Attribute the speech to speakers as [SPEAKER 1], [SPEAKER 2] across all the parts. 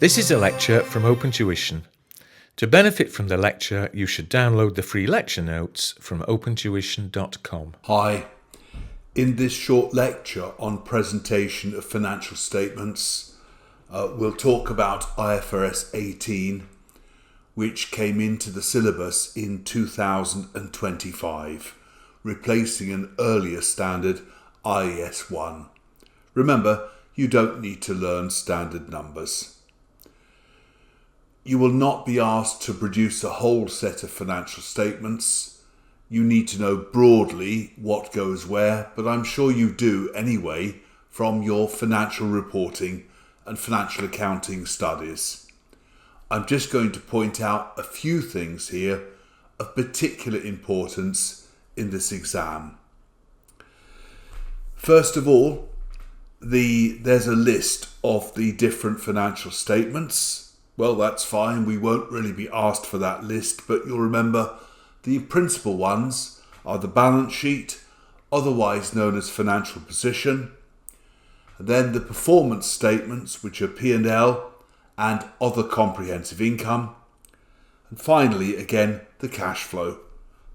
[SPEAKER 1] This is a lecture from Open Tuition. To benefit from the lecture, you should download the free lecture notes from opentuition.com.
[SPEAKER 2] Hi. In this short lecture on presentation of financial statements, we'll talk about IFRS 18, which came into the syllabus in 2025, replacing an earlier standard, IAS 1. Remember, you don't need to learn standard numbers. You will not be asked to produce a whole set of financial statements. You need to know broadly what goes where, but I'm sure you do anyway from your financial reporting and financial accounting studies. I'm just going to point out a few things here of particular importance in this exam. First of all, there's a list of the different financial statements. Well, that's fine. We won't really be asked for that list, but you'll remember the principal ones are the balance sheet, otherwise known as financial position, and then the performance statements, which are P&L and other comprehensive income, and finally, again, the cash flow,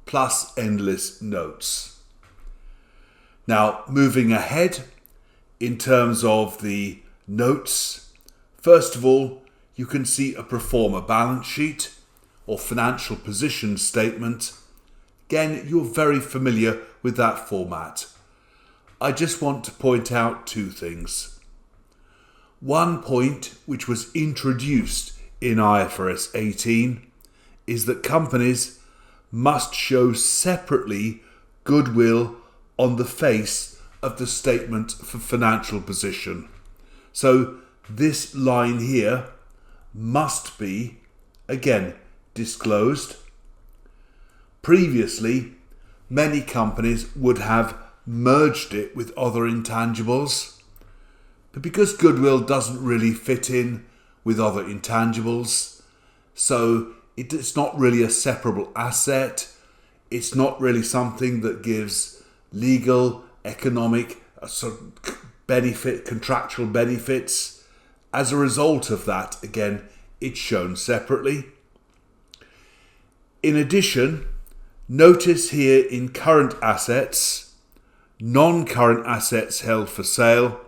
[SPEAKER 2] plus endless notes. Now, moving ahead, in terms of the notes, first of all, you can see a pro forma balance sheet or financial position statement. Again, you're very familiar with that format. I just want to point out two things. One point which was introduced in IFRS 18 is that companies must show separately goodwill on the face of the statement for financial position. So this line here must be, again, disclosed. Previously, many companies would have merged it with other intangibles, but because goodwill doesn't really fit in with other intangibles, so it's not really a separable asset, it's not really something that gives legal, economic, contractual benefits. As a result of that, again, it's shown separately. In addition, notice here in current assets, non-current assets held for sale,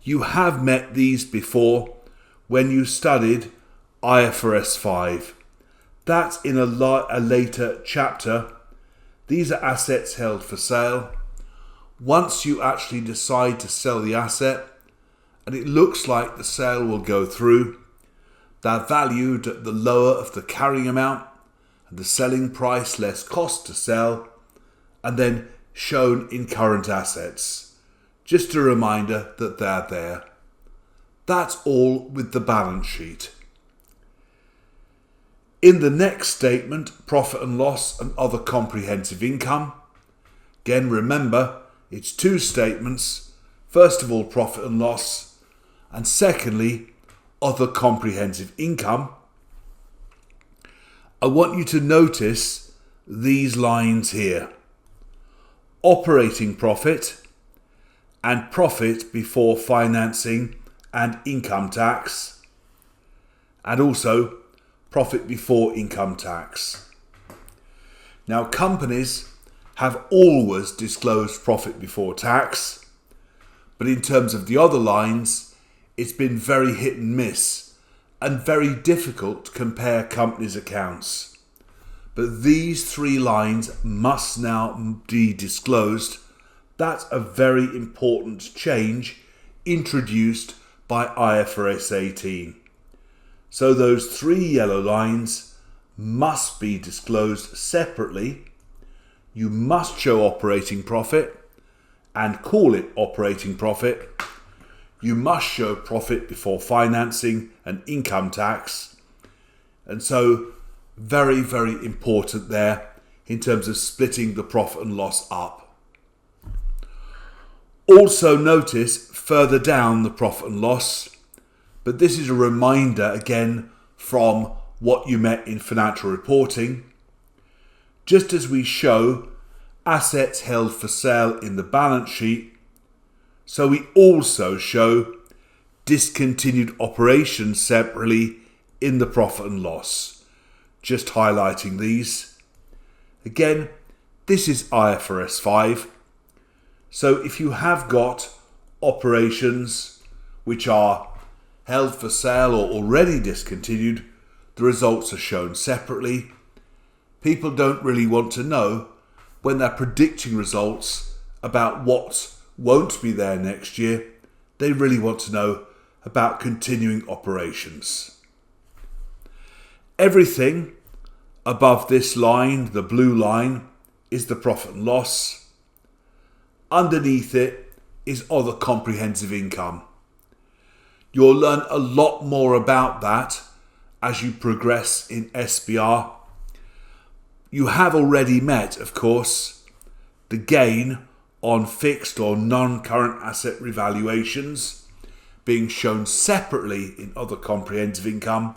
[SPEAKER 2] you have met these before when you studied IFRS 5. That's in a later chapter. These are assets held for sale. Once you actually decide to sell the asset, and it looks like the sale will go through, they're valued at the lower of the carrying amount and the selling price less cost to sell, and then shown in current assets. Just a reminder that they're there. That's all with the balance sheet. In the next statement, profit and loss and other comprehensive income, again remember it's two statements. First of all, profit and loss, and secondly, other comprehensive income. I want you to notice these lines here. Operating profit and profit before financing and income tax, and also profit before income tax. Now, companies have always disclosed profit before tax, but in terms of the other lines, it's been very hit and miss and very difficult to compare companies' accounts. But these three lines must now be disclosed. That's a very important change introduced by IFRS 18. So those three yellow lines must be disclosed separately. You must show operating profit and call it operating profit. You must show profit before financing and income tax. And so very, very important there in terms of splitting the profit and loss up. Also notice further down the profit and loss, but this is a reminder again from what you met in financial reporting. Just as we show assets held for sale in the balance sheet, so we also show discontinued operations separately in the profit and loss. Just highlighting these. Again, this is IFRS 5. So if you have got operations which are held for sale or already discontinued, the results are shown separately. People don't really want to know when they're predicting results about what won't be there next year. They really want to know about continuing operations. Everything above this line, the blue line, is the profit and loss. Underneath it is other comprehensive income. You'll learn a lot more about that as you progress in SBR. You have already met, of course, the gain on fixed or non-current asset revaluations being shown separately in other comprehensive income,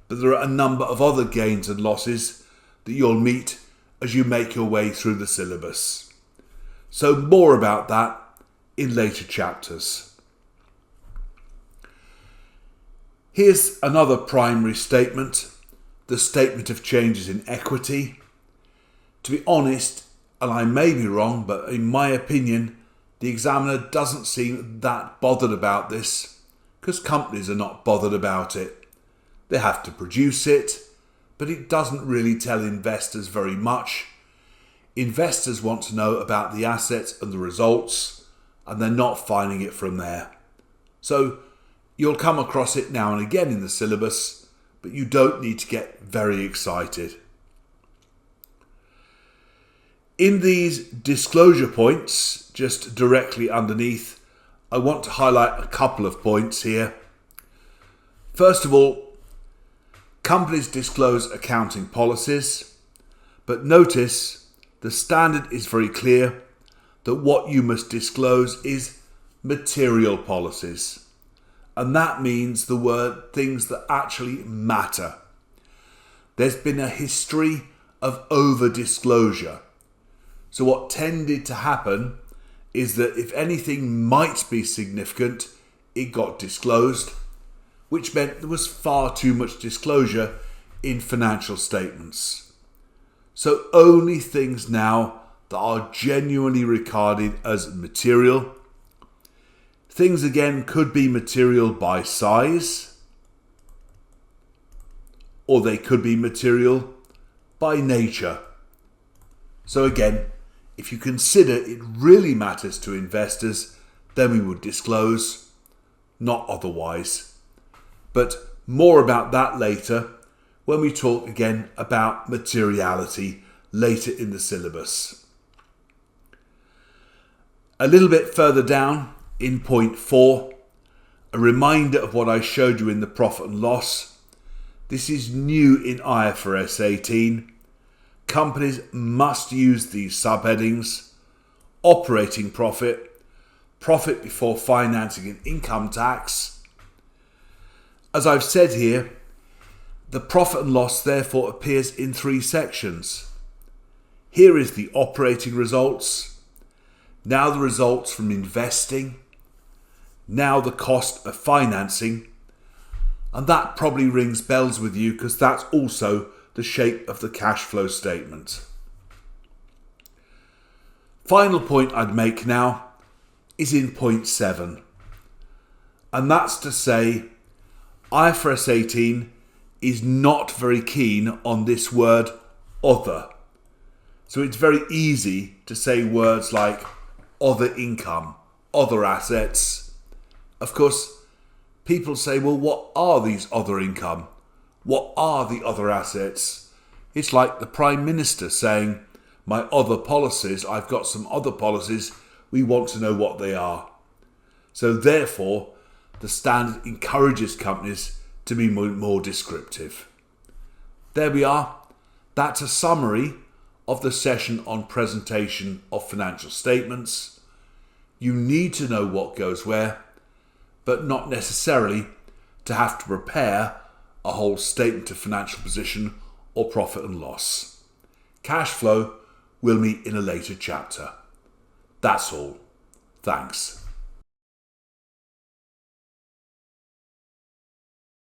[SPEAKER 2] but there are a number of other gains and losses that you'll meet as you make your way through the syllabus. So more about that in later chapters. Here's another primary statement, the statement of changes in equity. To be honest, and I may be wrong, but in my opinion, the examiner doesn't seem that bothered about this because companies are not bothered about it. They have to produce it, but it doesn't really tell investors very much. Investors want to know about the assets and the results, and they're not finding it from there. So you'll come across it now and again in the syllabus, but you don't need to get very excited. In these disclosure points, just directly underneath, I want to highlight a couple of points here. First of all, companies disclose accounting policies, but notice the standard is very clear that what you must disclose is material policies. And that means the word things that actually matter. There's been a history of over-disclosure. So what tended to happen is that if anything might be significant, it got disclosed, which meant there was far too much disclosure in financial statements. So only things now that are genuinely regarded as material. Things again could be material by size, or they could be material by nature. So again, if you consider it really matters to investors, then we would disclose, not otherwise. But more about that later when we talk again about materiality later in the syllabus. A little bit further down in point 4, a reminder of what I showed you in the profit and loss. This is new in IFRS 18. Companies must use these subheadings: operating profit, profit before financing and income tax. As I've said here, the profit and loss therefore appears in 3 sections. Here is the operating results, now the results from investing, now the cost of financing, and that probably rings bells with you because that's also the shape of the cash flow statement. Final point I'd make now is in point 7, and that's to say IFRS 18 is not very keen on this word other. So it's very easy to say words like other income, other assets. Of course, people say, well, what are these other income? What are the other assets? It's like the Prime Minister saying, my other policies, I've got some other policies, we want to know what they are. So therefore, the standard encourages companies to be more descriptive. There we are. That's a summary of the session on presentation of financial statements. You need to know what goes where, but not necessarily to have to prepare a whole statement of financial position or profit and loss. Cash flow will meet in a later chapter. That's all. Thanks.